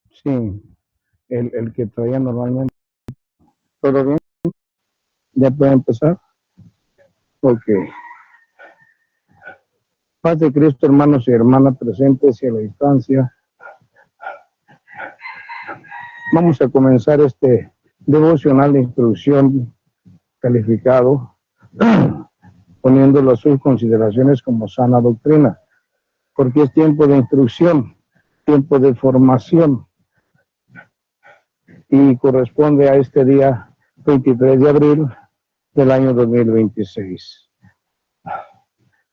Sí, el que traía normalmente. ¿Todo bien? ¿Ya puede empezar? Ok. Paz de Cristo, hermanos y hermanas presentes y a la distancia. Vamos a comenzar este devocional de instrucción calificado, poniéndolo a sus consideraciones como sana doctrina, porque es tiempo de instrucción, tiempo de formación, y corresponde a este día 23 de abril del año 2026.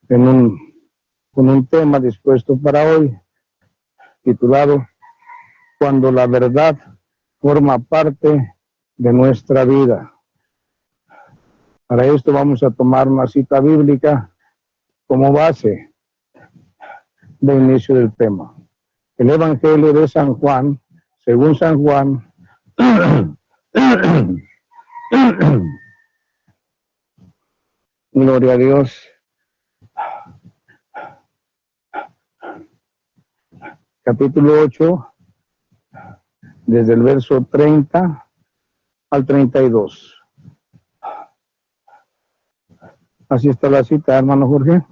Con un tema dispuesto para hoy, titulado Cuando la verdad forma parte de nuestra vida. Para esto vamos a tomar una cita bíblica como base de inicio del tema. El Evangelio de San Juan, según San Juan, gloria a Dios, capítulo 8, desde el verso 30 al 32. Así está la cita, hermano Jorge.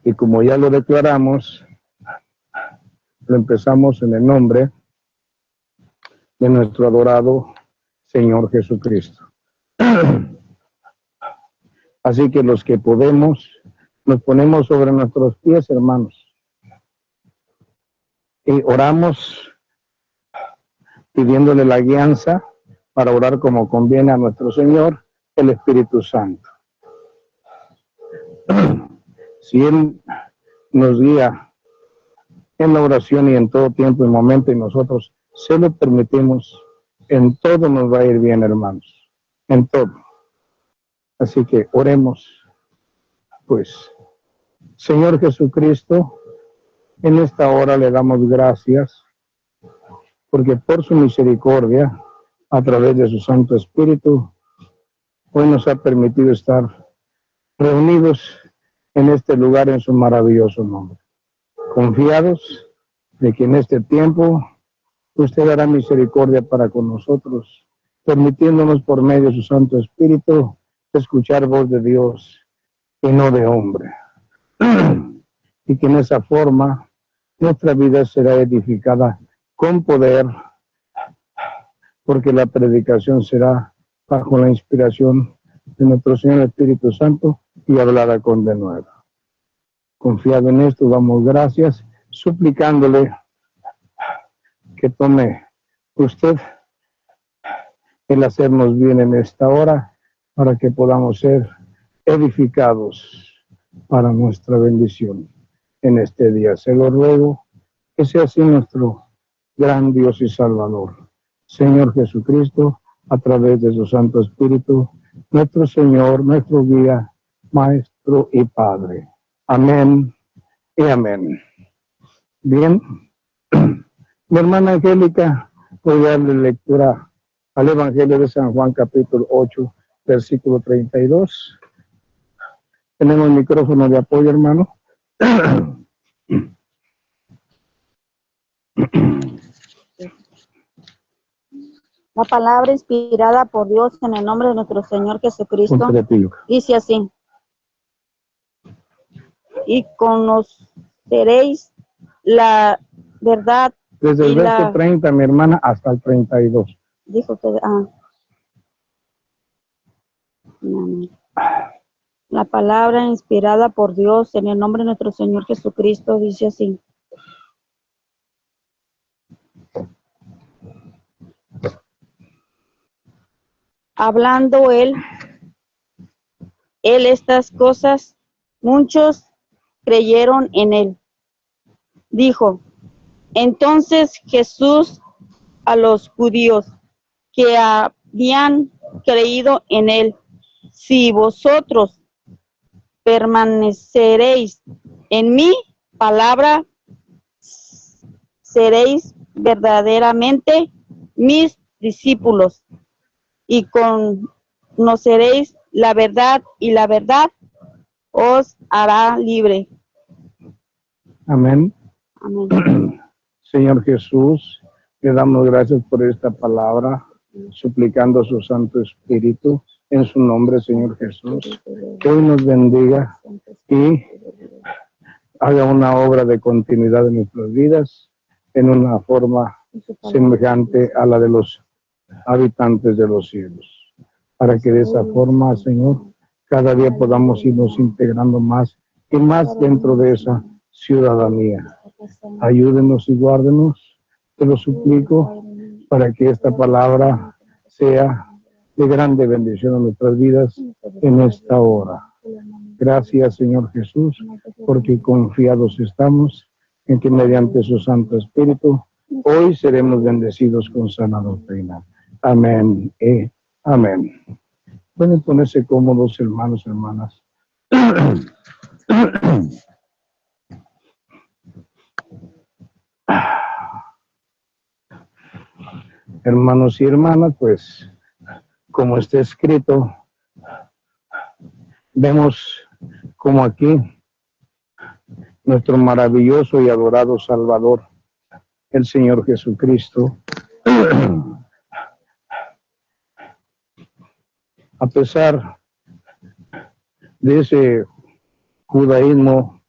Y como ya lo declaramos, lo empezamos en el nombre de nuestro adorado Señor Jesucristo. Así que los que podemos, nos ponemos sobre nuestros pies, hermanos, y oramos pidiéndole la guianza para orar como conviene a nuestro Señor, el Espíritu Santo. Si Él nos guía en la oración y en todo tiempo y momento, y nosotros se lo permitimos, en todo nos va a ir bien, hermanos, en todo. Así que oremos, pues. Señor Jesucristo, en esta hora le damos gracias, porque por su misericordia, a través de su Santo Espíritu, hoy nos ha permitido estar reunidos en este lugar en su maravilloso nombre. Confiados de que en este tiempo usted hará misericordia para con nosotros, permitiéndonos por medio de su Santo Espíritu escuchar voz de Dios y no de hombre. Y que en esa forma nuestra vida será edificada con poder, porque la predicación será bajo la inspiración de nuestro Señor Espíritu Santo y hablará con denuedo. Confiado en esto, damos gracias, suplicándole que tome usted el hacernos bien en esta hora, para que podamos ser edificados para nuestra bendición en este día. Se lo ruego, que sea así nuestro gran Dios y Salvador, Señor Jesucristo, a través de su Santo Espíritu, nuestro Señor, nuestro guía, Maestro y Padre. Amén y amén. Bien, mi hermana Angélica, voy a darle lectura al Evangelio de San Juan, capítulo 8, versículo 32. Tenemos micrófono de apoyo, hermano. La palabra inspirada por Dios en el nombre de nuestro Señor Jesucristo dice así: y conoceréis la verdad. Desde el verso 30, mi hermana, hasta el 32. Dijo que la palabra inspirada por Dios en el nombre de nuestro Señor Jesucristo dice así: hablando él estas cosas, muchos creyeron en él. Dijo entonces Jesús a los judíos que habían creído en él: si vosotros permaneceréis en mi palabra, seréis verdaderamente mis discípulos, y conoceréis la verdad, y la verdad os hará libre. Amén. Amén. Señor Jesús, le damos gracias por esta palabra, suplicando a su Santo Espíritu en su nombre, Señor Jesús, que hoy nos bendiga y haga una obra de continuidad en nuestras vidas en una forma semejante a la de los habitantes de los cielos, para que de esa forma, Señor, cada día podamos irnos integrando más y más dentro de esa ciudadanía. Ayúdenos y guárdenos, te lo suplico, para que esta palabra sea de grande bendición a nuestras vidas en esta hora. Gracias, Señor Jesús, porque confiados estamos en que mediante su Santo Espíritu hoy seremos bendecidos con sana doctrina. Amén. Amén. Pueden ponerse cómodos, hermanos y hermanas. Hermanos y hermanas, pues, como está escrito, vemos como aquí nuestro maravilloso y adorado Salvador, el Señor Jesucristo, a pesar de ese judaísmo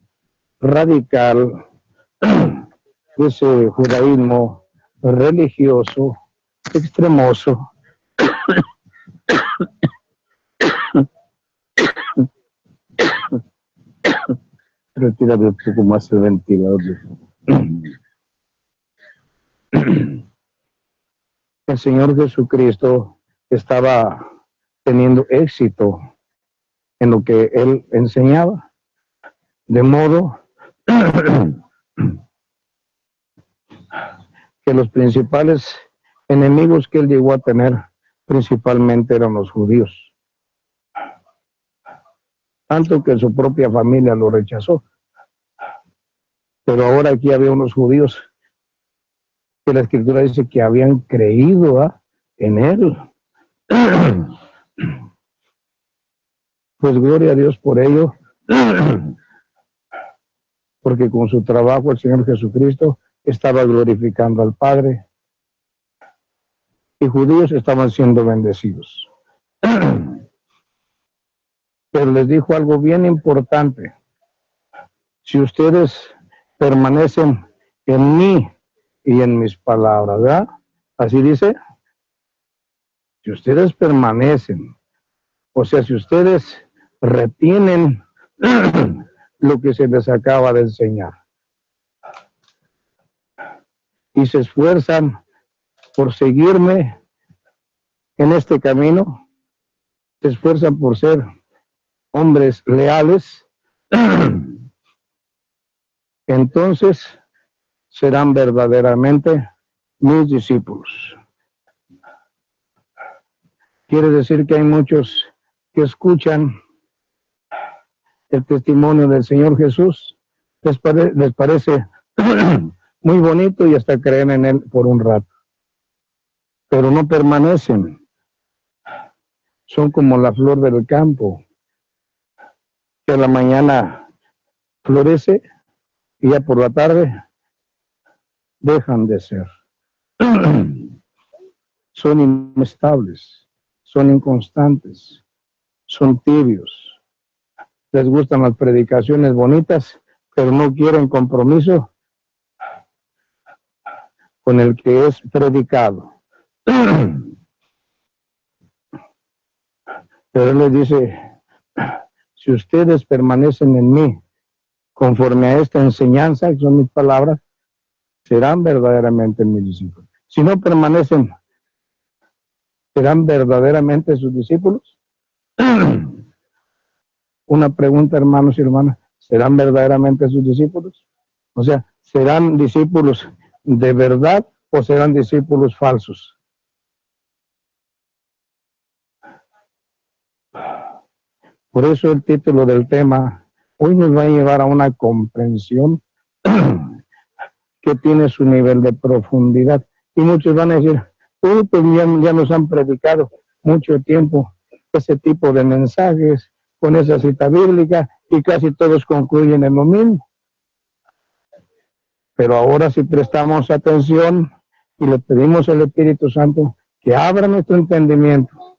radical, de ese judaísmo religioso, extremoso, retírate un poco más el ventilador. El Señor Jesucristo estaba teniendo éxito en lo que Él enseñaba, de modo que los principales enemigos que Él llegó a tener principalmente eran los judíos, tanto que su propia familia lo rechazó. Pero ahora aquí había unos judíos que la Escritura dice que habían creído en Él. Pues gloria a Dios por ello, porque con su trabajo el Señor Jesucristo estaba glorificando al Padre y judíos estaban siendo bendecidos. Pero les dijo algo bien importante: si ustedes permanecen en mí y en mis palabras, ¿verdad? Así dice, si ustedes permanecen, o sea, si ustedes retienen lo que se les acaba de enseñar y se esfuerzan por seguirme en este camino, se esfuerzan por ser hombres leales, entonces serán verdaderamente mis discípulos. Quiere decir que hay muchos que escuchan el testimonio del Señor Jesús, les parece muy bonito y hasta creen en Él por un rato, pero no permanecen. Son como la flor del campo, que a la mañana florece y ya por la tarde dejan de ser. Son inestables, son inconstantes, son tibios. Les gustan las predicaciones bonitas, pero no quieren compromiso con el que es predicado. Pero Él les dice, si ustedes permanecen en mí, conforme a esta enseñanza, que son mis palabras, serán verdaderamente mis discípulos. Si no permanecen, ¿serán verdaderamente sus discípulos? Una pregunta, hermanos y hermanas, ¿serán verdaderamente sus discípulos? O sea, ¿serán discípulos de verdad o serán discípulos falsos? Por eso el título del tema hoy nos va a llevar a una comprensión que tiene su nivel de profundidad. Y muchos van a decir, pues ya nos han predicado mucho tiempo ese tipo de mensajes con esa cita bíblica y casi todos concluyen en lo mismo. Pero ahora si prestamos atención y le pedimos al Espíritu Santo que abra nuestro entendimiento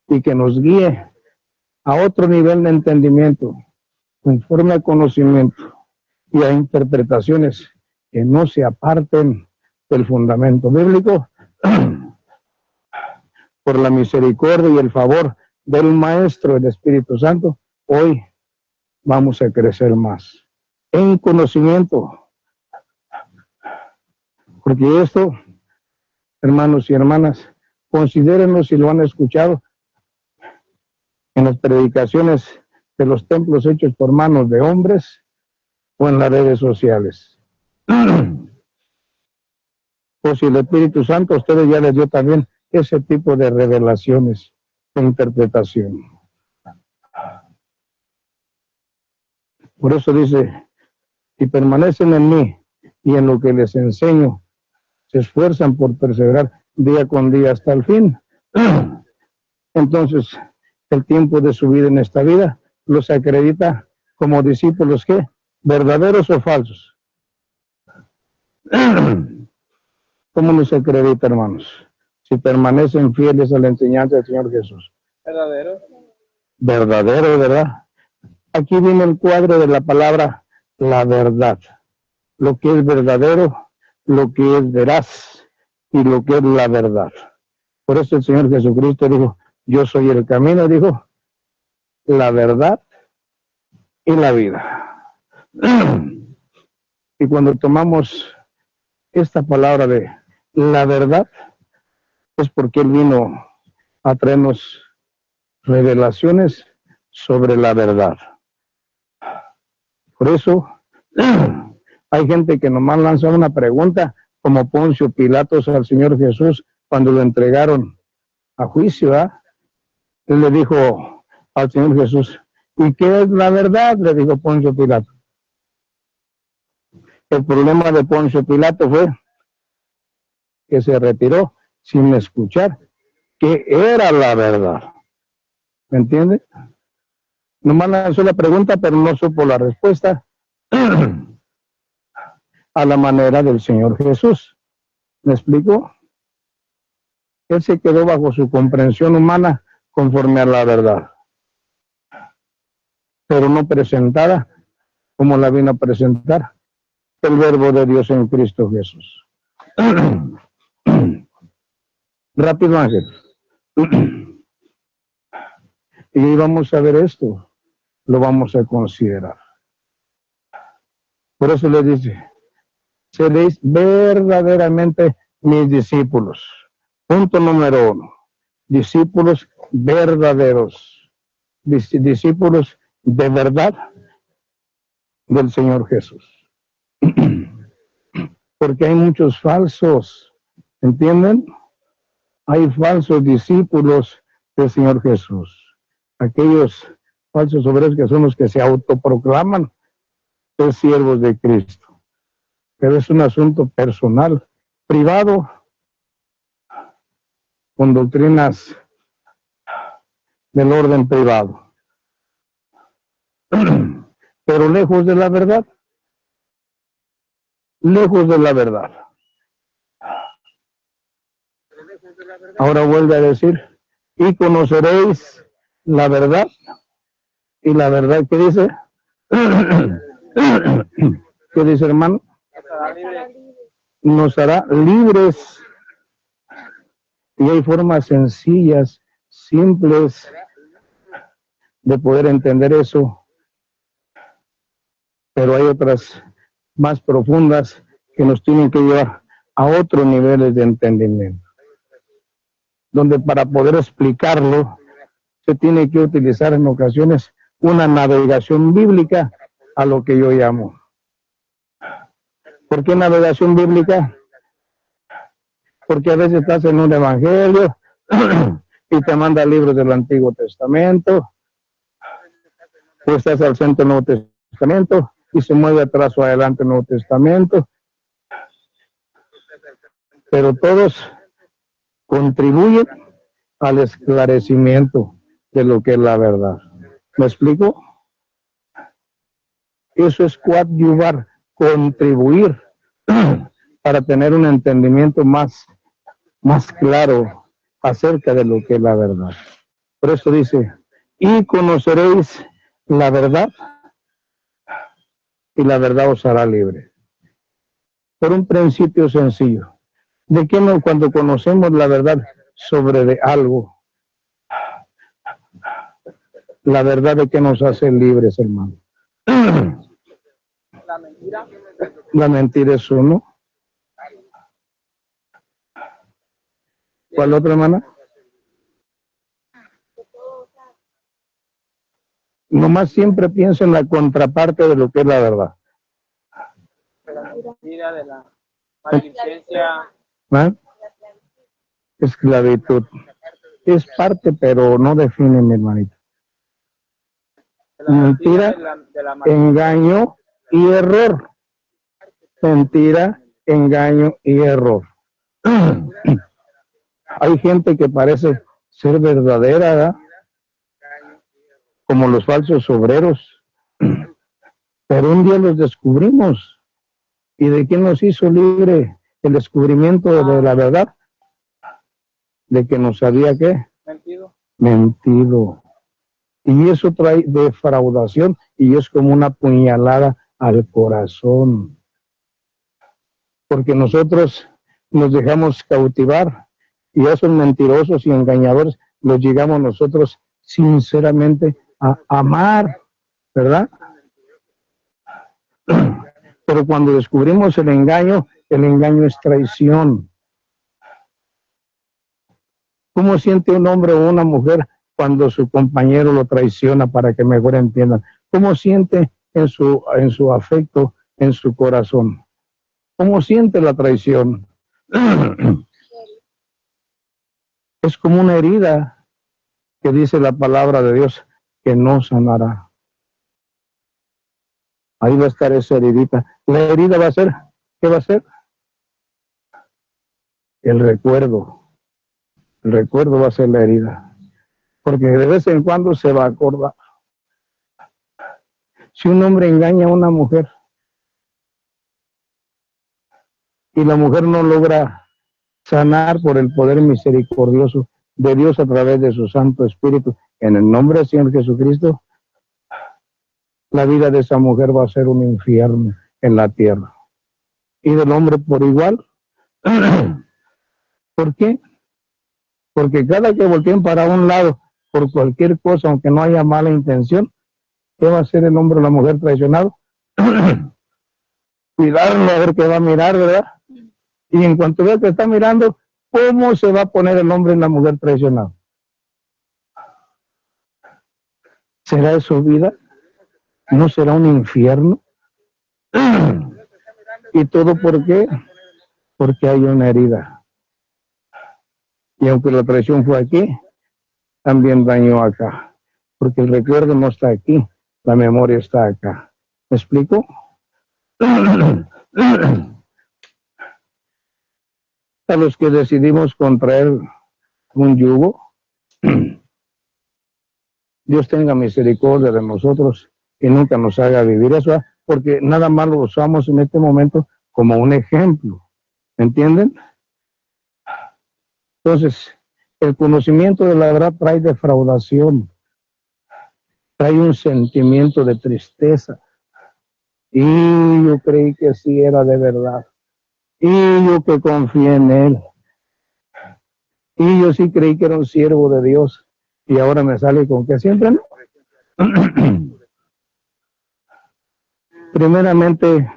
y que nos guíe a otro nivel de entendimiento, conforme al conocimiento y a interpretaciones que no se aparten del fundamento bíblico, por la misericordia y el favor del Maestro, el Espíritu Santo, hoy vamos a crecer más en conocimiento. Porque esto, hermanos y hermanas, considérenlo si lo han escuchado en las predicaciones de los templos hechos por manos de hombres o en las redes sociales. O si el Espíritu Santo a ustedes ya les dio también ese tipo de revelaciones de interpretación. Por eso dice, si permanecen en mí y en lo que les enseño, se esfuerzan por perseverar día con día hasta el fin. Entonces, el tiempo de su vida en esta vida los acredita como discípulos, ¿qué? ¿Verdaderos o falsos? ¿Cómo nos acredita, hermanos? Si permanecen fieles a la enseñanza del Señor Jesús. Verdadero. Verdadero, ¿verdad? Aquí viene el cuadro de la palabra la verdad. Lo que es verdadero, lo que es veraz y lo que es la verdad. Por eso el Señor Jesucristo dijo, yo soy el camino, dijo, la verdad y la vida. Y cuando tomamos esta palabra de la verdad, es porque Él vino a traernos revelaciones sobre la verdad. Por eso hay gente que nomás lanza una pregunta, como Poncio Pilatos al Señor Jesús cuando lo entregaron a juicio, ¿eh? Él le dijo al Señor Jesús, ¿y qué es la verdad?, le dijo Poncio Pilato. El problema de Poncio Pilato fue que se retiró sin escuchar qué era la verdad. ¿Me entiende? Nomás lanzó la pregunta, pero no supo la respuesta a la manera del Señor Jesús. ¿Me explico? Él se quedó bajo su comprensión humana conforme a la verdad, pero no presentada como la vino a presentar el Verbo de Dios en Cristo Jesús. Rápido, Ángel. Y vamos a ver esto, lo vamos a considerar. Por eso le dice, seréis verdaderamente mis discípulos. Punto número 1. Discípulos verdaderos. Discípulos de verdad del Señor Jesús. Porque hay muchos falsos, ¿entienden? Hay falsos discípulos del Señor Jesús. Aquellos falsos obreros que son los que se autoproclaman ser siervos de Cristo. Pero es un asunto personal, privado, con doctrinas del orden privado. Pero lejos de la verdad. Lejos de la verdad. Ahora vuelve a decir, y conoceréis la verdad. Y la verdad, ¿qué dice? ¿Qué dice, hermano? Nos hará libres. Y hay formas sencillas, simples, de poder entender eso. Pero hay otras más profundas que nos tienen que llevar a otros niveles de entendimiento. Donde para poder explicarlo, se tiene que utilizar en ocasiones una navegación bíblica a lo que yo llamo. ¿Por qué navegación bíblica? Porque a veces estás en un evangelio y te manda libros del Antiguo Testamento, o estás al centro del Nuevo Testamento y se mueve atrás o adelante el Nuevo Testamento, pero todos contribuyen al esclarecimiento de lo que es la verdad. ¿Me explico? Eso es coadyuvar, contribuir para tener un entendimiento más claro acerca de lo que es la verdad. Por eso dice, y conoceréis la verdad, y la verdad os hará libre. Por un principio sencillo. ¿De qué no cuando conocemos la verdad sobre de algo? La verdad de que nos hace libres, hermano. La mentira. La mentira es uno. ¿Cuál otra, hermana? Nomás siempre pienso en la contraparte de lo que es la verdad. De la mentira, de la maledicencia. ¿Ah? Esclavitud. Es parte, pero no define, mi hermanito. Mentira, engaño y error. Mentira, engaño y error. Hay gente que parece ser verdadera, ¿verdad? Como los falsos obreros. Pero un día los descubrimos. ¿Y de quién nos hizo libre el descubrimiento de la verdad? De que nos sabía qué. Mentido. Y eso trae defraudación y es como una puñalada al corazón. Porque nosotros nos dejamos cautivar y a esos mentirosos y engañadores los llegamos nosotros sinceramente a amar, ¿verdad? Pero cuando descubrimos el engaño es traición. ¿Cómo siente un hombre o una mujer cuando su compañero lo traiciona, para que mejor entiendan? ¿Cómo siente en su afecto, en su corazón? ¿Cómo siente la traición? Es como una herida que dice la palabra de Dios que no sanará. Ahí va a estar esa heridita. La herida va a ser, ¿qué va a ser? El recuerdo. El recuerdo va a ser la herida. Porque de vez en cuando se va a acordar. Si un hombre engaña a una mujer y la mujer no logra sanar por el poder misericordioso de Dios a través de su Santo Espíritu, en el nombre del Señor Jesucristo, la vida de esa mujer va a ser un infierno en la tierra. Y del hombre por igual. ¿Por qué? Porque cada que volteen para un lado por cualquier cosa, aunque no haya mala intención, ¿qué va a hacer el hombre o la mujer traicionado? Cuidarlo, a ver qué va a mirar, ¿verdad? Y en cuanto vea que está mirando, ¿cómo se va a poner el hombre y la mujer traicionado? ¿Será eso vida? ¿No será un infierno? ¿Y todo por qué? Porque hay una herida. Y aunque la traición fue aquí, también dañó acá. Porque el recuerdo no está aquí, la memoria está acá. ¿Me explico? A los que decidimos contraer un yugo, Dios tenga misericordia de nosotros y nunca nos haga vivir eso, porque nada más lo usamos en este momento como un ejemplo. ¿Entienden? Entonces, el conocimiento de la verdad trae defraudación, trae un sentimiento de tristeza. Y yo creí que sí era de verdad. Y yo que confié en él. Y yo sí creí que era un siervo de Dios. Y ahora me sale con que siempre no. Primeramente,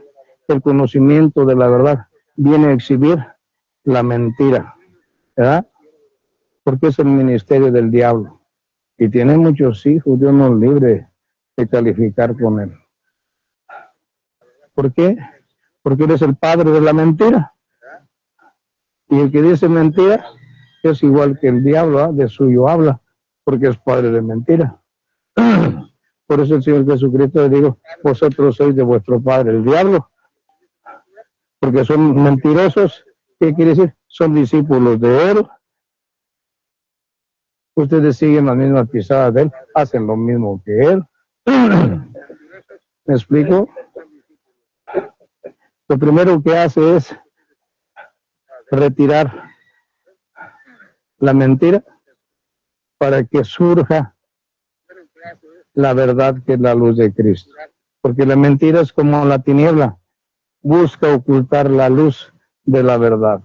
el conocimiento de la verdad viene a exhibir la mentira, ¿verdad? Porque es el ministerio del diablo. Y tiene muchos hijos, Dios nos libre de calificar con él. ¿Por qué? Porque eres el padre de la mentira. Y el que dice mentira es igual que el diablo, ¿eh? De suyo habla, porque es padre de mentira. Por eso el Señor Jesucristo le dijo, vosotros sois de vuestro padre, el diablo. Porque son mentirosos. ¿Qué quiere decir? Son discípulos de él Ustedes siguen las mismas pisadas de él, hacen lo mismo que él. ¿Me explico? Lo primero que hace es retirar la mentira para que surja la verdad, que es la luz de Cristo. Porque la mentira es como la tiniebla, busca ocultar la luz de la verdad.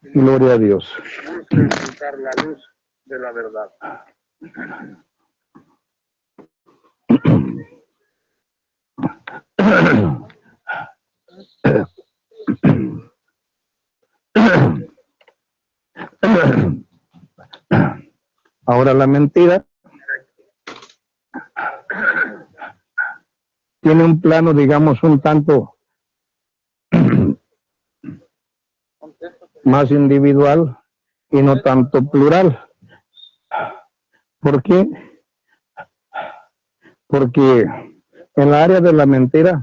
Gloria a Dios. Busca ocultar la luz de la verdad. Ahora la mentira tiene un plano, digamos, un tanto más individual y no tanto plural. ¿Por qué? Porque en la área de la mentira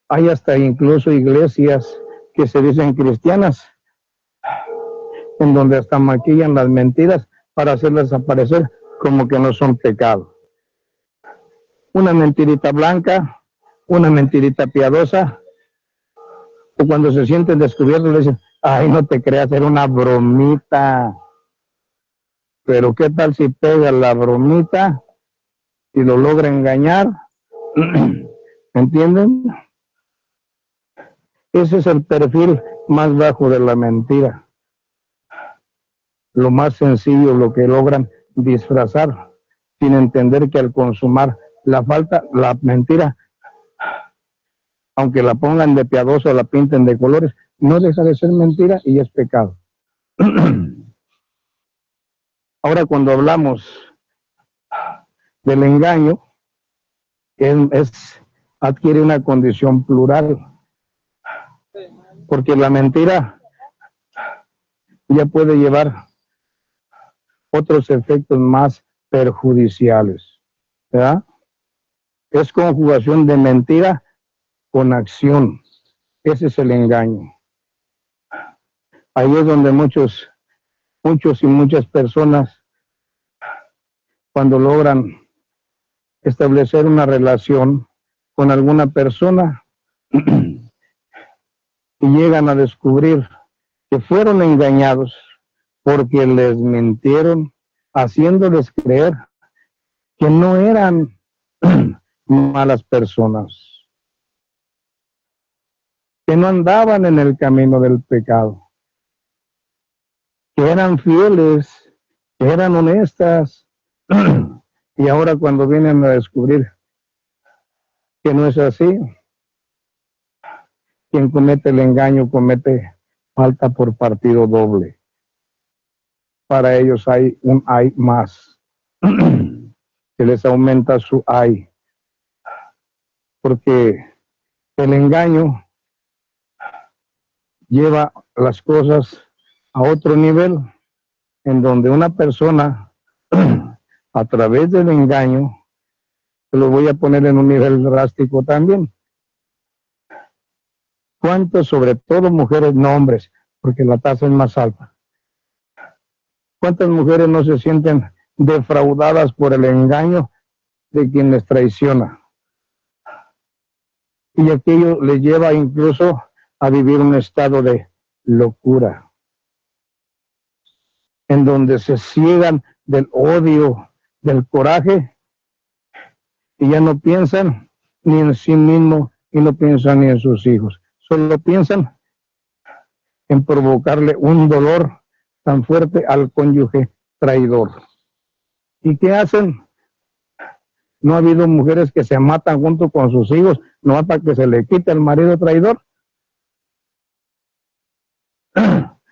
hay hasta incluso iglesias que se dicen cristianas, en donde hasta maquillan las mentiras para hacerlas aparecer como que no son pecado. Una mentirita blanca, una mentirita piadosa, o cuando se sienten descubiertos le dicen, ay, no te creas, era una bromita. Pero ¿qué tal si pega la bromita y lo logra engañar? ¿Entienden? Ese es el perfil más bajo de la mentira. Lo más sencillo, lo que logran disfrazar, sin entender que al consumar la mentira, aunque la pongan de piadoso o la pinten de colores, no deja de ser mentira y es pecado. Ahora, cuando hablamos del engaño, adquiere una condición plural, porque la mentira ya puede llevar otros efectos más perjudiciales, ¿verdad? Es conjugación de mentira con acción. Ese es el engaño. Ahí es donde muchos y muchas personas, cuando logran establecer una relación con alguna persona y llegan a descubrir que fueron engañados porque les mintieron, haciéndoles creer que no eran malas personas, que no andaban en el camino del pecado, que eran fieles, que eran honestas. Y ahora cuando vienen a descubrir que no es así, quien comete el engaño comete falta por partido doble. Para ellos hay un ay más, que les aumenta su ay, porque el engaño lleva las cosas a otro nivel, en donde una persona, a través del engaño, lo voy a poner en un nivel drástico también. ¿Cuántos, sobre todo mujeres, no hombres, porque la tasa es más alta? ¿Cuántas mujeres no se sienten defraudadas por el engaño de quien les traiciona? Y aquello les lleva incluso a vivir un estado de locura, en donde se ciegan del odio, del coraje, y ya no piensan ni en sí mismos y no piensan ni en sus hijos. Solo piensan en provocarle un dolor tan fuerte al cónyuge traidor. ¿Y qué hacen? ¿No ha habido mujeres que se matan junto con sus hijos, no para que se le quite el marido traidor?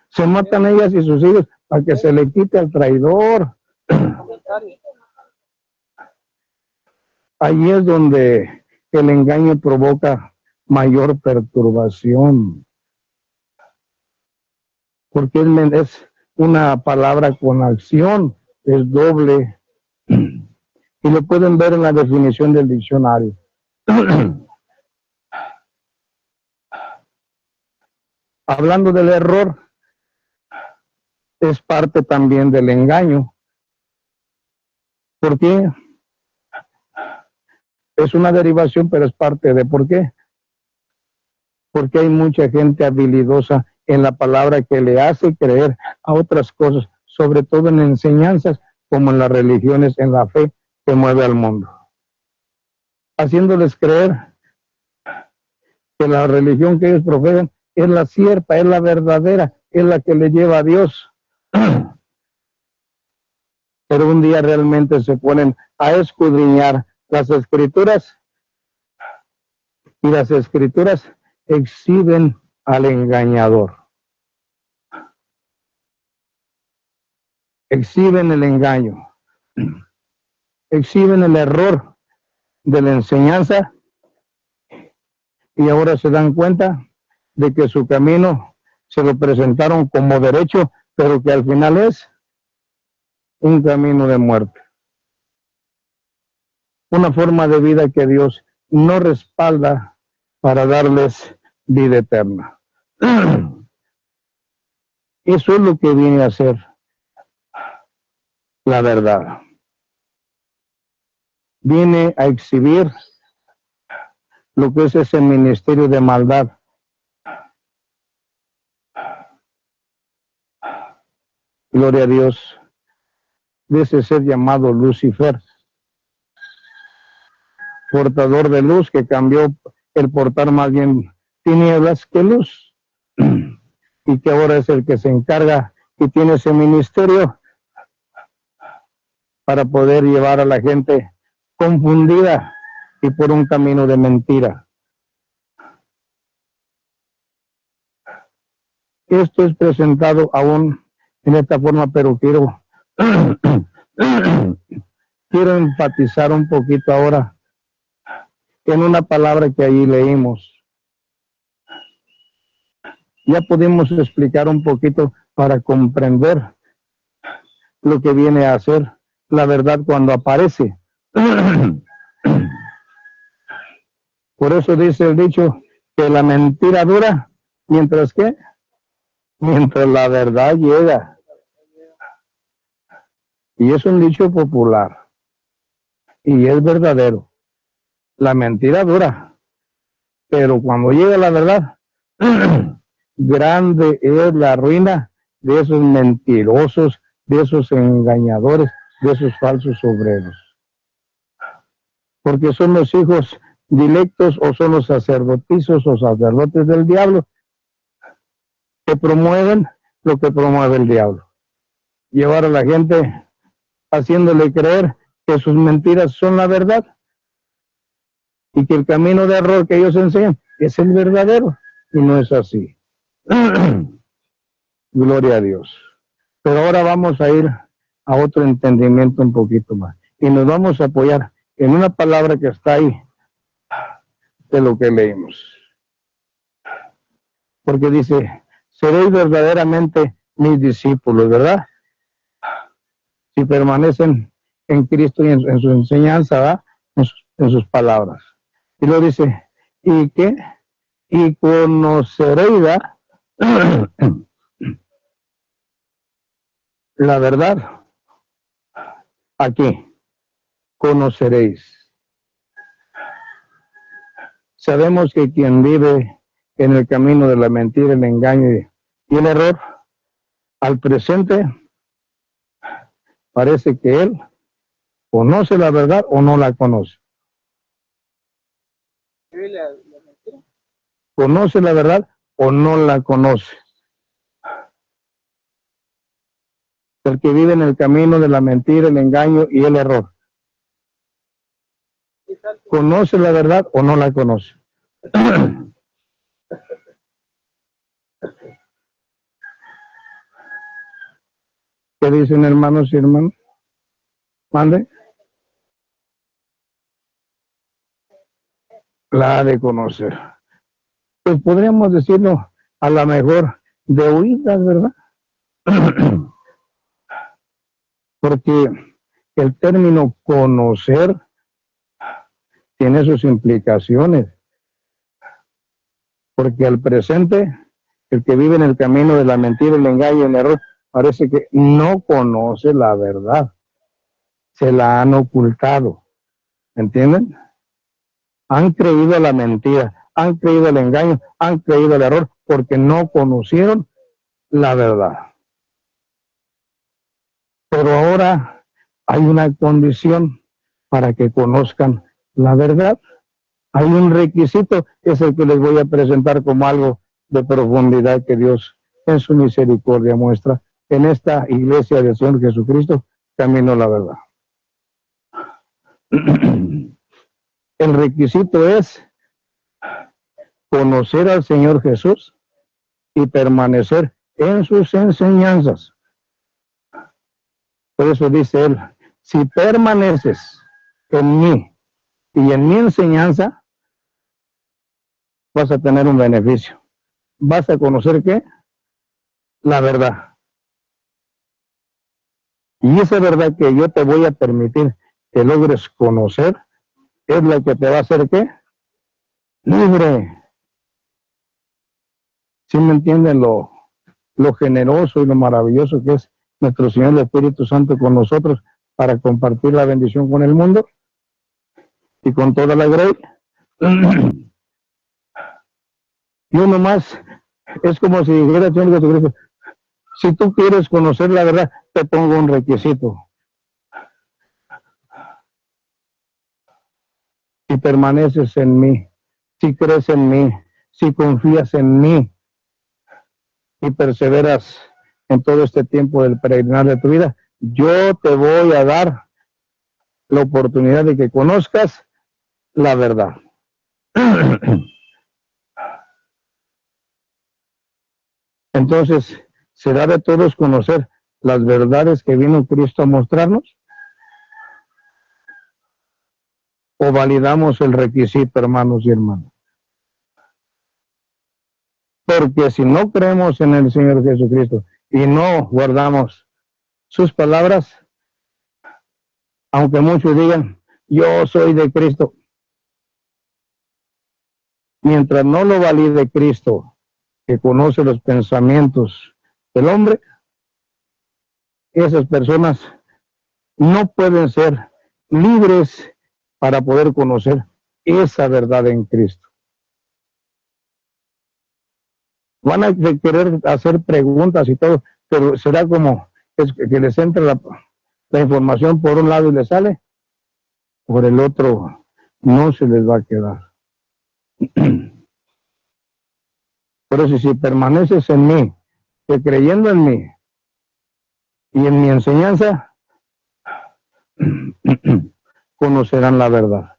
Se matan ellas y sus hijos para que se le quite al traidor. Ahí es donde el engaño provoca mayor perturbación, porque es una palabra con acción, es doble, y lo pueden ver en la definición del diccionario. hablando del error, es parte también del engaño. ¿Por qué? Es una derivación, pero es parte de por qué. Porque hay mucha gente habilidosa en la palabra que le hace creer a otras cosas, sobre todo en enseñanzas como en las religiones, en la fe que mueve al mundo. Haciéndoles creer que la religión que ellos profesan es la cierta, es la verdadera, es la que le lleva a Dios. Pero un día realmente se ponen a escudriñar las escrituras y las escrituras exhiben al engañador. Exhiben el engaño. Exhiben el error de la enseñanza y ahora se dan cuenta de que su camino se lo presentaron como derecho, pero que al final es un camino de muerte. Una forma de vida que Dios no respalda para darles vida eterna. Eso es lo que viene a ser la verdad. Viene a exhibir lo que es ese ministerio de maldad. Gloria a Dios. De ese ser llamado Lucifer, portador de luz, que cambió el portar más bien tinieblas que luz, y que ahora es el que se encarga y tiene ese ministerio para poder llevar a la gente confundida y por un camino de mentira. Esto es presentado aún en esta forma, pero quiero enfatizar un poquito ahora en una palabra que allí leímos. Ya pudimos explicar un poquito para comprender lo que viene a ser la verdad cuando aparece. Por eso dice el dicho que la mentira dura, mientras la verdad llega. Y es un dicho popular. Y es verdadero. La mentira dura. Pero cuando llega la verdad, grande es la ruina de esos mentirosos, de esos engañadores, de esos falsos obreros. Porque son los hijos directos o son los sacerdotizos o sacerdotes del diablo que promueven lo que promueve el diablo. Llevar a la gente haciéndole creer que sus mentiras son la verdad y que el camino de error que ellos enseñan es el verdadero, y no es así. Gloria a Dios. Pero ahora vamos a ir a otro entendimiento un poquito más y nos vamos a apoyar en una palabra que está ahí de lo que leímos, porque dice: seréis verdaderamente mis discípulos, ¿verdad? Si permanecen en Cristo y en su enseñanza, ¿verdad? En sus palabras. Y luego dice: ¿y qué? Y conoceréis, ¿verdad? La verdad. Aquí conoceréis. Sabemos que quien vive en el camino de la mentira, el engaño y el error, al presente parece que él conoce la verdad o no la conoce. ¿Conoce la verdad o no la conoce? El que vive en el camino de la mentira, el engaño y el error, ¿conoce la verdad o no la conoce? ¿Qué dicen, hermanos y hermanas? ¿Mande? La ha de conocer. Pues podríamos decirlo a lo mejor de oídas, ¿verdad? Porque el término conocer tiene sus implicaciones. Porque al presente El que vive en el camino de la mentira, el engaño, el error, parece que no conoce la verdad. Se la han ocultado. ¿Entienden? Han creído a la mentira, han creído al engaño, han creído al error, porque no conocieron la verdad. Pero ahora hay una condición para que conozcan la verdad. Hay un requisito, es el que les voy a presentar como algo de profundidad que Dios en su misericordia muestra en esta iglesia del Señor Jesucristo, camino a la verdad. El requisito es conocer al Señor Jesús y permanecer en sus enseñanzas. Por eso dice él, si permaneces en mí y en mi enseñanza, vas a tener un beneficio. Vas a conocer ¿qué? La verdad. Y esa verdad que yo te voy a permitir que logres conocer, es la que te va a hacer ¿qué? Libre. ¿Sí me entienden lo generoso y lo maravilloso que es nuestro Señor el Espíritu Santo con nosotros para compartir la bendición con el mundo y con toda la gracia? Y uno más, es como si dijera el Señor Jesucristo, si tú quieres conocer la verdad, te pongo un requisito. Si permaneces en mí, si crees en mí, si confías en mí y perseveras en todo este tiempo del peregrinar de tu vida, yo te voy a dar la oportunidad de que conozcas la verdad. Entonces, ¿será de todos conocer las verdades que vino Cristo a mostrarnos? ¿O validamos el requisito, hermanos y hermanas? Porque si no creemos en el Señor Jesucristo y no guardamos sus palabras, aunque muchos digan, yo soy de Cristo, mientras no lo valide Cristo, que conoce los pensamientos del hombre, esas personas no pueden ser libres para poder conocer esa verdad en Cristo. Van a querer hacer preguntas y todo, pero será como que les entra la información por un lado y les sale, por el otro no se les va a quedar. Por eso si permaneces en mí, que creyendo en mí y en mi enseñanza, conocerán la verdad.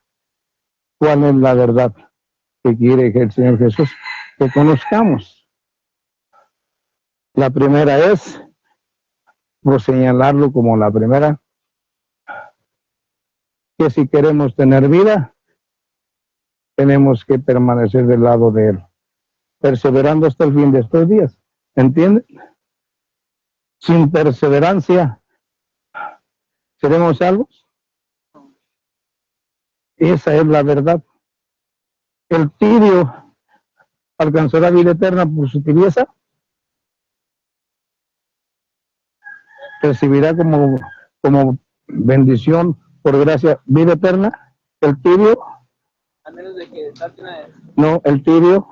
¿Cuál es la verdad que quiere que el Señor Jesús que conozcamos? La primera es, por señalarlo como la primera, que si queremos tener vida, tenemos que permanecer del lado de Él, perseverando hasta el fin de estos días. ¿Entienden? Sin perseverancia, ¿seremos salvos? Esa es la verdad. El tibio alcanzará vida eterna por su tibieza. Recibirá como bendición por gracia vida eterna. El tibio, A menos de que no, el tibio,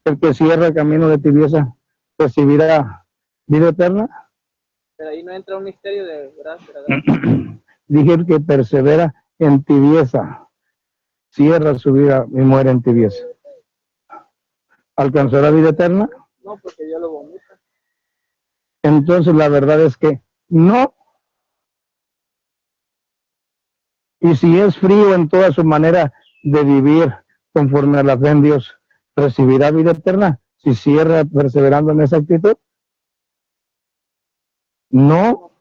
el que cierra el camino de tibieza, recibirá vida eterna. Pero ahí no entra un misterio de gracia. Dije el que persevera en tibieza, cierra su vida y muere en tibieza. ¿Alcanzará vida eterna? No, porque Dios lo vomita. Entonces la verdad es que no. Y si es frío en toda su manera de vivir conforme a la fe en Dios, ¿recibirá vida eterna? Si cierra perseverando en esa actitud. No.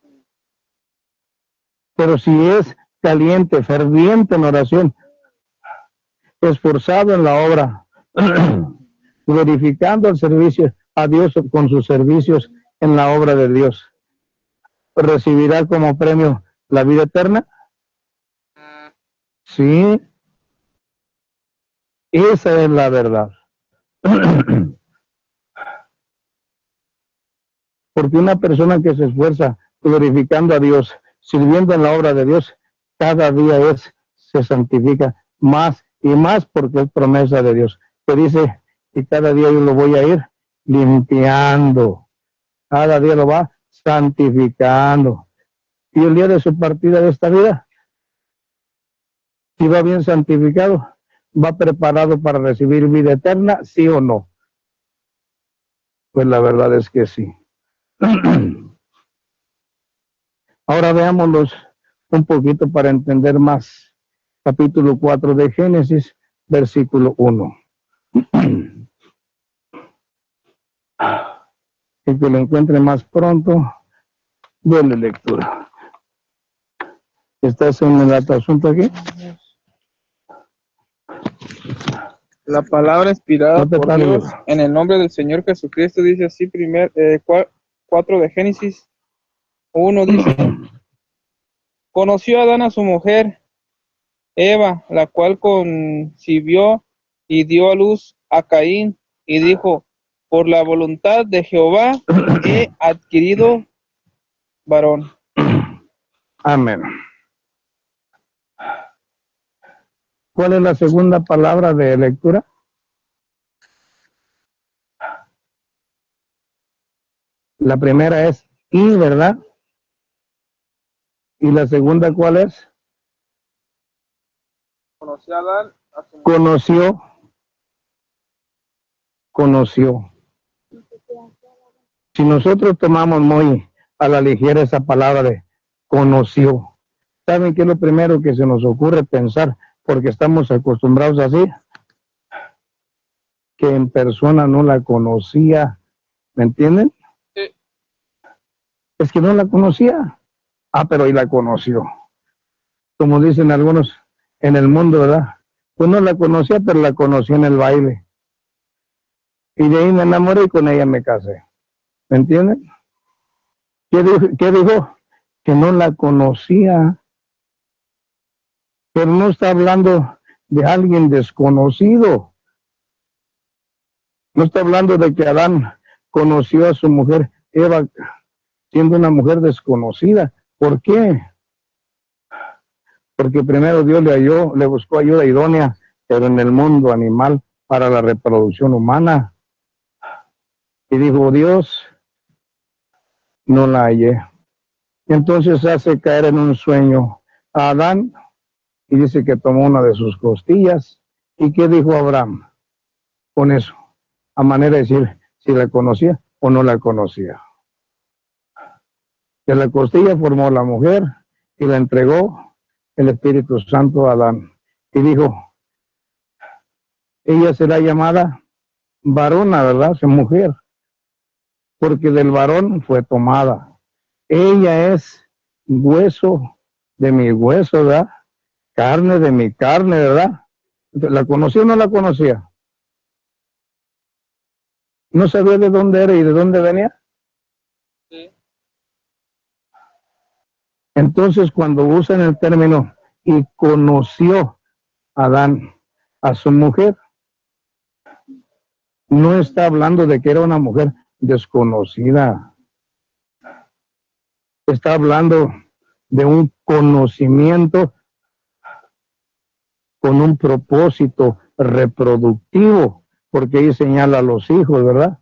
Pero si es caliente, ferviente en oración, esforzado en la obra, glorificando el servicio a Dios con sus servicios en la obra de Dios, ¿recibirá como premio la vida eterna? Sí, esa es la verdad. Porque una persona que se esfuerza glorificando a Dios, sirviendo en la obra de Dios, cada día se santifica más y más porque es promesa de Dios. Que dice que cada día yo lo voy a ir limpiando. Cada día lo va santificando. Y el día de su partida de esta vida, si va bien santificado, va preparado para recibir vida eterna, ¿sí o no? Pues la verdad es que sí. Ahora veámoslos un poquito para entender más. Capítulo 4 de Génesis, versículo 1. El que lo encuentre más pronto, denle lectura. ¿Estás en el otro asunto aquí? La palabra inspirada No te por tardes. Dios en el nombre del Señor Jesucristo dice así, 4 de Génesis 1 dice, conoció Adán a su mujer, Eva, la cual concibió y dio a luz a Caín, y dijo, por la voluntad de Jehová he adquirido varón. Amén. ¿Cuál es la segunda palabra de lectura? La primera es y, ¿verdad? ¿Y la segunda cuál es? Conoció a Adán a su mujer. Conoció. Si nosotros tomamos muy a la ligera esa palabra de conoció, ¿saben qué es lo primero que se nos ocurre pensar? Porque estamos acostumbrados así, que en persona no la conocía, ¿me entienden? Sí. Es que no la conocía. Pero ahí la conoció. Como dicen algunos en el mundo, ¿verdad? Pues no la conocía, pero la conocí en el baile. Y de ahí me enamoré y con ella me casé. ¿Me entienden? ¿Qué dijo? Que no la conocía. Pero no está hablando de alguien desconocido. No está hablando de que Adán conoció a su mujer Eva siendo una mujer desconocida. ¿Por qué? Porque primero Dios le buscó ayuda idónea, pero en el mundo animal para la reproducción humana. Y dijo Dios, no la hallé. Entonces hace caer en un sueño a Adán y dice que tomó una de sus costillas. ¿Y qué dijo Abraham con eso? A manera de decir si la conocía o no la conocía. De la costilla formó la mujer y la entregó el Espíritu Santo a Adán. Y dijo, ella será llamada varona, ¿verdad? Es mujer, porque del varón fue tomada. Ella es hueso de mi hueso, ¿verdad? Carne de mi carne, ¿verdad? ¿La conocía o no la conocía? ¿No sabía de dónde era y de dónde venía? Sí. Entonces, cuando usan el término y conoció Adán a su mujer, no está hablando de que era una mujer desconocida. Está hablando de un conocimiento con un propósito reproductivo, porque ahí señala a los hijos, ¿verdad?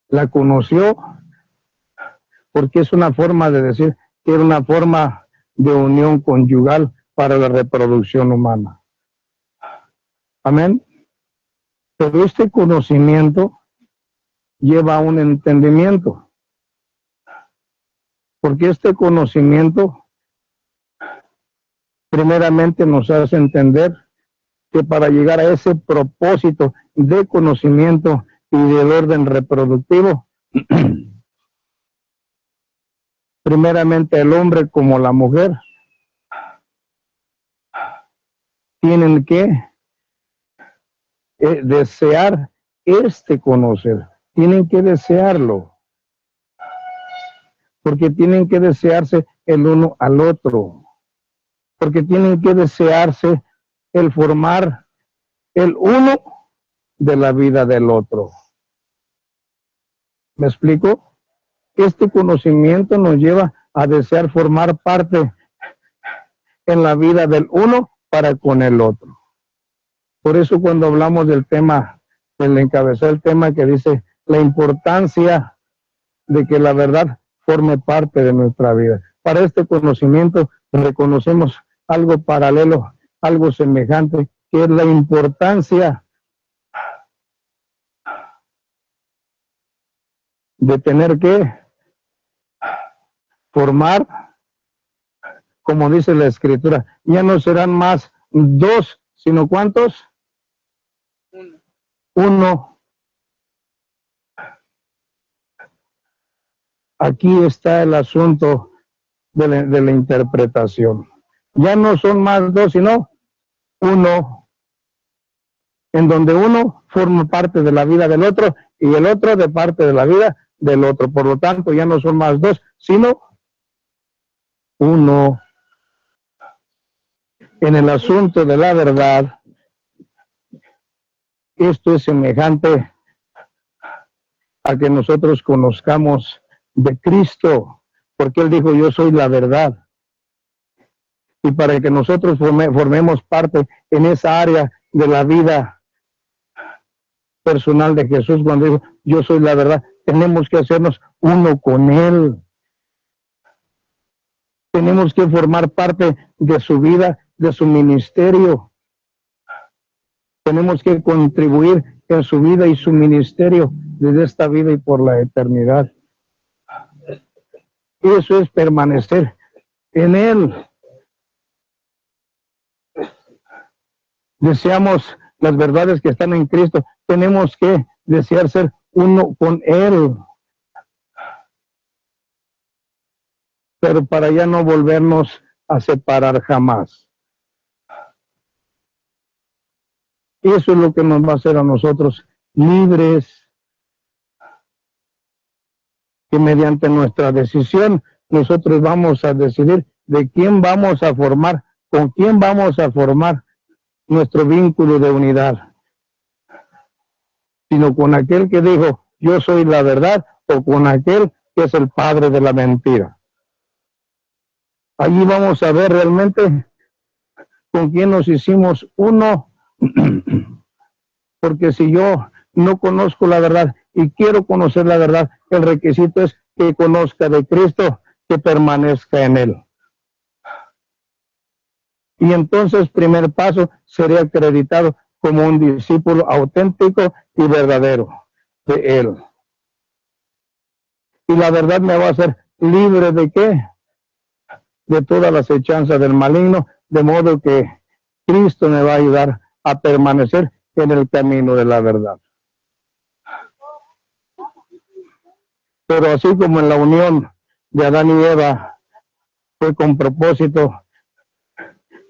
La conoció porque es una forma de decir que era una forma de unión conyugal para la reproducción humana. Amén. Pero este conocimiento lleva a un entendimiento, porque este conocimiento primeramente nos hace entender que para llegar a ese propósito de conocimiento y del orden reproductivo, primeramente el hombre como la mujer tienen que desear conocer, tienen que desearlo, porque tienen que desearse el uno al otro, porque tienen que desearse el formar el uno de la vida del otro. ¿Me explico? Este conocimiento nos lleva a desear formar parte en la vida del uno para con el otro. Por eso cuando hablamos del tema, del encabezar el tema que dice la importancia de que la verdad forme parte de nuestra vida. Para este conocimiento reconocemos algo paralelo, algo semejante, que es la importancia de tener que formar, como dice la Escritura, ya no serán más dos, sino ¿cuántos? Uno. Aquí está el asunto de la interpretación. Ya no son más dos, sino uno, en donde uno forma parte de la vida del otro y el otro de parte de la vida del otro. Por lo tanto, ya no son más dos, sino uno. En el asunto de la verdad, esto es semejante a que nosotros conozcamos de Cristo, porque Él dijo, yo soy la verdad. Y para que nosotros formemos parte en esa área de la vida personal de Jesús, cuando dijo, yo soy la verdad, tenemos que hacernos uno con Él. Tenemos que formar parte de su vida, de su ministerio. Tenemos que contribuir en su vida y su ministerio desde esta vida y por la eternidad. Eso es permanecer en Él. Deseamos las verdades que están en Cristo. Tenemos que desear ser uno con Él. Pero para ya no volvernos a separar jamás. Eso es lo que nos va a hacer a nosotros libres. Que mediante nuestra decisión nosotros vamos a decidir de quién vamos a formar, con quién vamos a formar nuestro vínculo de unidad. Sino con aquel que dijo, yo soy la verdad, o con aquel que es el padre de la mentira. Allí vamos a ver realmente con quién nos hicimos uno. Porque si yo no conozco la verdad y quiero conocer la verdad, el requisito es que conozca de Cristo, que permanezca en Él. Y entonces, primer paso, sería acreditado como un discípulo auténtico y verdadero de Él. Y la verdad me va a hacer libre de ¿qué? De todas las hechanzas del maligno, de modo que Cristo me va a ayudar a permanecer en el camino de la verdad. Pero así como en la unión de Adán y Eva fue con propósito,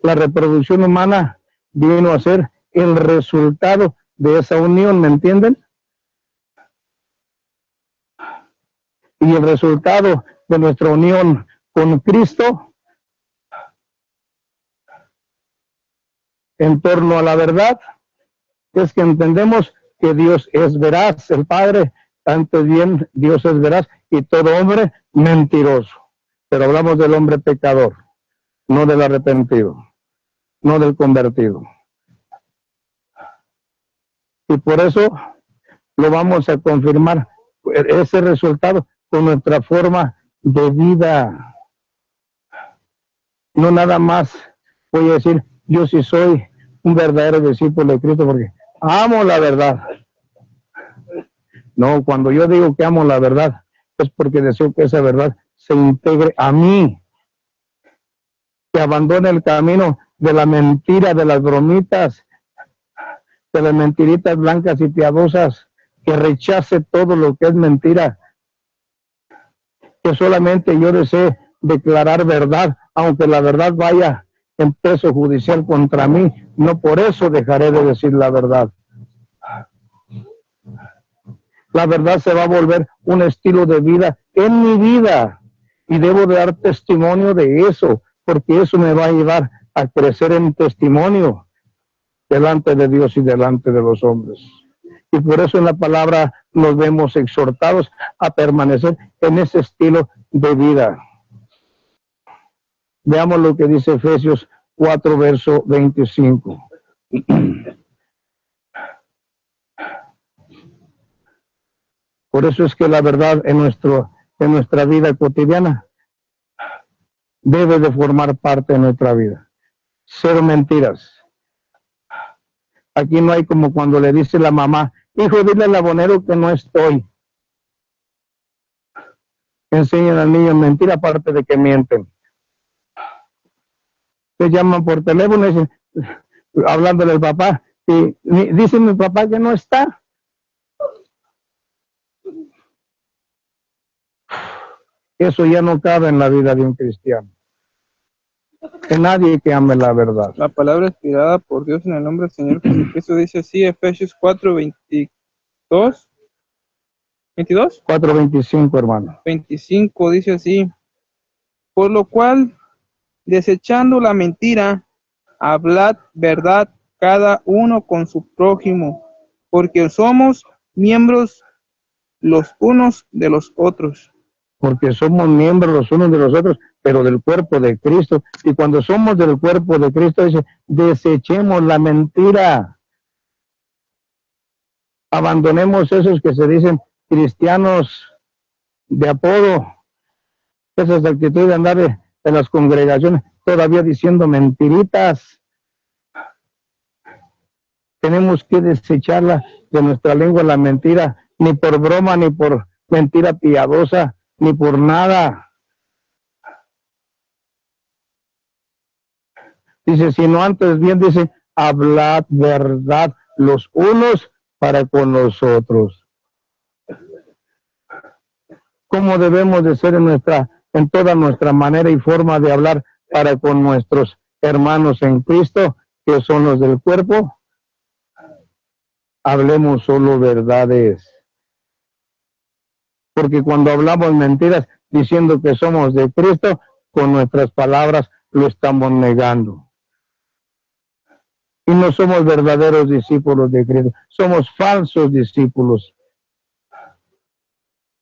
la reproducción humana vino a ser el resultado de esa unión, ¿me entienden? Y el resultado de nuestra unión con Cristo en torno a la verdad es que entendemos que Dios es veraz, el Padre, tanto bien Dios es veraz y todo hombre mentiroso. Pero hablamos del hombre pecador, no del arrepentido, no del convertido. Y por eso lo vamos a confirmar, ese resultado, con nuestra forma de vida. No nada más voy a decir, yo sí soy un verdadero discípulo de Cristo porque amo la verdad. No, cuando yo digo que amo la verdad, es porque deseo que esa verdad se integre a mí, que abandone el camino de la mentira, de las bromitas, de las mentiritas blancas y piadosas, que rechace todo lo que es mentira, que solamente yo desee declarar verdad, aunque la verdad vaya en peso judicial contra mí, no por eso dejaré de decir la verdad. La verdad se va a volver un estilo de vida en mi vida y debo de dar testimonio de eso, porque eso me va a llevar a crecer en testimonio delante de Dios y delante de los hombres. Y por eso en la palabra nos vemos exhortados a permanecer en ese estilo de vida. Veamos lo que dice Efesios 4, verso 25. Por eso es que la verdad en nuestra vida cotidiana debe de formar parte de nuestra vida. Cero mentiras. Aquí no hay como cuando le dice la mamá, hijo, dile al abonero que no estoy. Enseñan al niño mentira, aparte de que mienten. Se llaman por teléfono y dicen, hablándole al papá, y dice mi papá que no está. Eso ya no cabe en la vida de un cristiano. Que nadie que ame la verdad. La palabra inspirada por Dios en el nombre del Señor Jesucristo dice así, Efesios 4, 22. 22. 4:25, hermano. 25 dice así, por lo cual, desechando la mentira, hablad verdad cada uno con su prójimo, porque somos miembros los unos de los otros. Porque somos miembros los unos de los otros, pero del cuerpo de Cristo. Y cuando somos del cuerpo de Cristo, dice, desechemos la mentira. Abandonemos esos que se dicen cristianos de apodo, esas actitudes de andar en las congregaciones, todavía diciendo mentiritas. Tenemos que desecharla de nuestra lengua, la mentira, ni por broma, ni por mentira piadosa, ni por nada. Dice, sino antes bien, dice, hablad verdad los unos para con los otros. ¿Cómo debemos de ser en toda nuestra manera y forma de hablar para con nuestros hermanos en Cristo, que son los del cuerpo? Hablemos solo verdades. Porque cuando hablamos mentiras diciendo que somos de Cristo, con nuestras palabras lo estamos negando. Y no somos verdaderos discípulos de Cristo, somos falsos discípulos.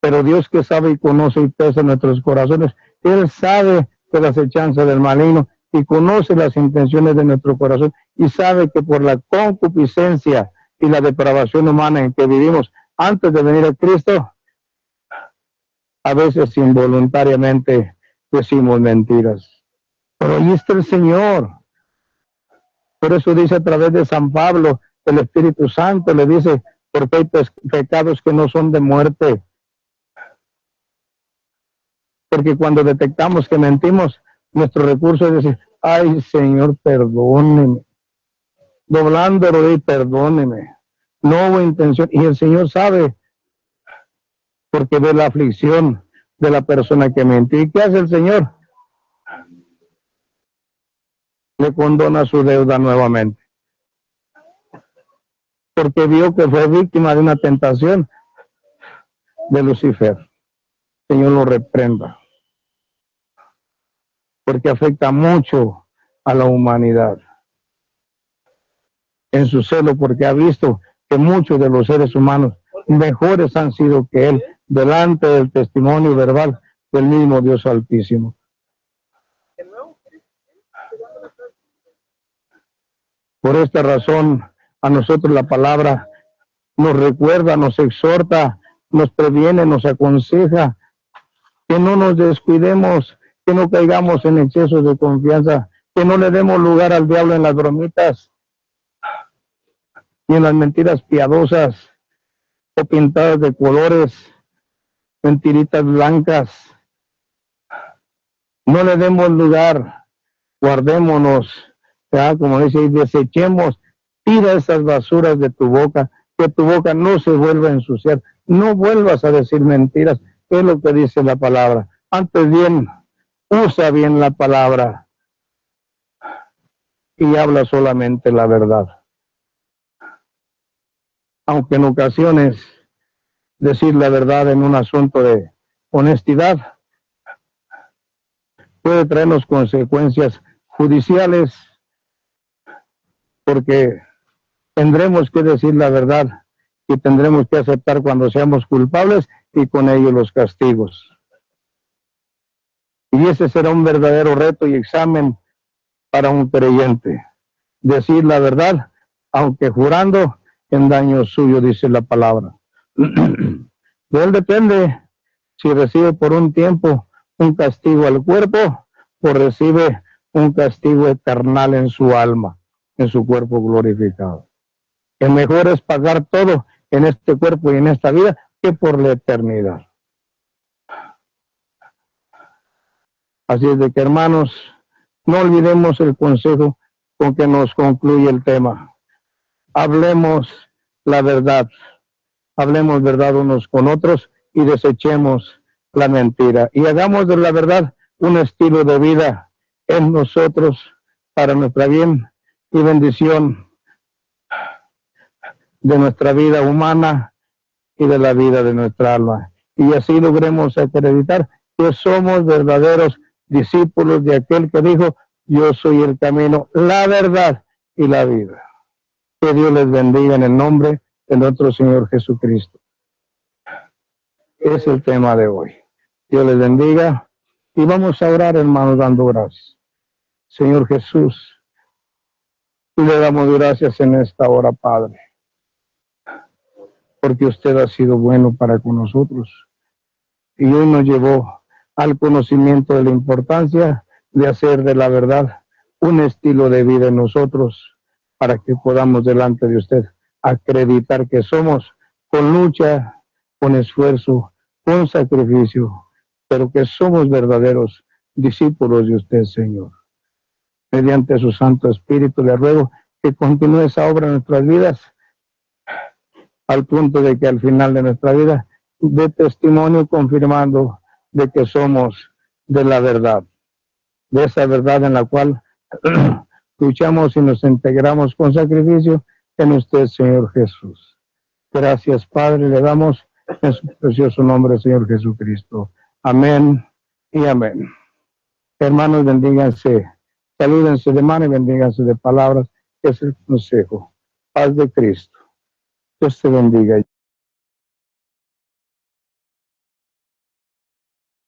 Pero Dios, que sabe y conoce y pesa nuestros corazones, Él sabe de las acechanzas del maligno y conoce las intenciones de nuestro corazón y sabe que por la concupiscencia y la depravación humana en que vivimos antes de venir a Cristo, a veces involuntariamente decimos mentiras. Pero ahí está el Señor. Por eso dice a través de San Pablo, el Espíritu Santo le dice, porque hay pecados que no son de muerte. Porque cuando detectamos que mentimos, nuestro recurso es decir, ay Señor, perdóneme. Doblándolo y perdóneme. No hubo intención. Y el Señor sabe, porque ve la aflicción de la persona que mintió. ¿Y qué hace el Señor? Le condona su deuda nuevamente. Porque vio que fue víctima de una tentación de Lucifer. El Señor lo reprenda. Porque afecta mucho a la humanidad. En su celo, porque ha visto que muchos de los seres humanos mejores han sido que él, delante del testimonio verbal del mismo Dios Altísimo. Por esta razón, a nosotros la palabra nos recuerda, nos exhorta, nos previene, nos aconseja que no nos descuidemos, que no caigamos en excesos de confianza, que no le demos lugar al diablo en las bromitas y en las mentiras piadosas o pintadas de colores, mentiritas blancas. No le demos lugar, guardémonos, ¿verdad? Como dice, y desechemos, tira esas basuras de tu boca, que tu boca no se vuelva a ensuciar, no vuelvas a decir mentiras, es lo que dice la palabra. Antes bien, usa bien la palabra y habla solamente la verdad. Aunque en ocasiones decir la verdad en un asunto de honestidad puede traernos consecuencias judiciales, porque tendremos que decir la verdad y tendremos que aceptar cuando seamos culpables y con ello los castigos. Y ese será un verdadero reto y examen para un creyente. Decir la verdad, aunque jurando en daño suyo, dice la palabra. De él depende si recibe por un tiempo un castigo al cuerpo o recibe un castigo eternal en su alma, en su cuerpo glorificado. El mejor es pagar todo en este cuerpo y en esta vida que por la eternidad. Así es de que, hermanos, no olvidemos el consejo con que nos concluye el tema. Hablemos la verdad. Hablemos verdad unos con otros y desechemos la mentira. Y hagamos de la verdad un estilo de vida en nosotros para nuestra bien y bendición de nuestra vida humana y de la vida de nuestra alma. Y así logremos acreditar que somos verdaderos discípulos de aquel que dijo: yo soy el camino, la verdad y la vida. Que Dios les bendiga en el nombre de nuestro Señor Jesucristo. Es el tema de hoy. Dios les bendiga y vamos a orar, hermanos, dando gracias. Señor Jesús, le damos gracias en esta hora, Padre, porque usted ha sido bueno para con nosotros y hoy nos llevó al conocimiento de la importancia de hacer de la verdad un estilo de vida en nosotros para que podamos delante de usted acreditar que somos con lucha, con esfuerzo, con sacrificio, pero que somos verdaderos discípulos de usted, Señor. Mediante su Santo Espíritu le ruego que continúe esa obra en nuestras vidas, al punto de que al final de nuestra vida dé testimonio confirmando de que somos de la verdad, de esa verdad en la cual luchamos y nos integramos con sacrificio en usted, Señor Jesús. Gracias, Padre, le damos en su precioso nombre, Señor Jesucristo. Amén y amén. Hermanos, bendíganse, salúdense de mano y bendíganse de palabras, que es el consejo. Paz de Cristo. Dios te bendiga.